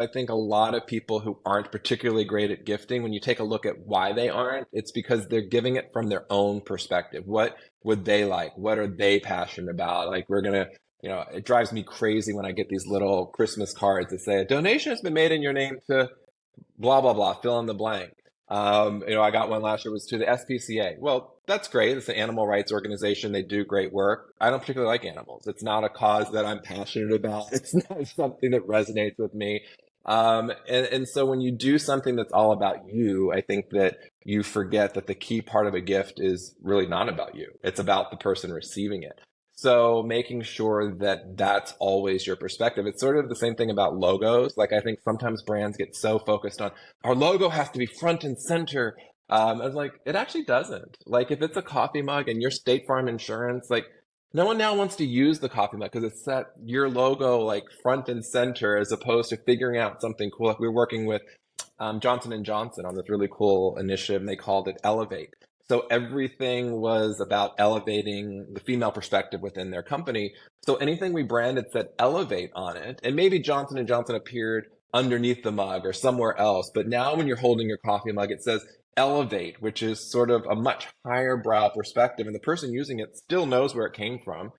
I think a lot of people who aren't particularly great at gifting, when you take a look at why they aren't, it's because they're giving it from their own perspective. What would they like? What are they passionate about? Like, we're going to, it drives me crazy when I get these little Christmas cards that say, a donation has been made in your name to blah blah blah, fill in the blank. I got one last year, was to the SPCA. Well, that's great. It's an animal rights organization. They do great work. I don't particularly like animals. It's not a cause that I'm passionate about. It's not something that resonates with me. And so when you do something that's all about you, I think that you forget that the key part of a gift is really not about you. It's about the person receiving it. So making sure that that's always your perspective. It's sort of the same thing about logos. Like, I think sometimes brands get so focused on our logo has to be front and center. I was like, it actually doesn't. Like, if it's a coffee mug and your State Farm insurance, like, no one now wants to use the coffee mug because it's set your logo like front and center, as opposed to figuring out something cool. Like, we were working with Johnson and Johnson on this really cool initiative, and they called it Elevate. So everything was about elevating the female perspective within their company. So anything we branded said Elevate on it, and maybe Johnson and Johnson appeared underneath the mug or somewhere else. But now when you're holding your coffee mug, it says Elevate, which is sort of a much higher brow perspective, and the person using it still knows where it came from.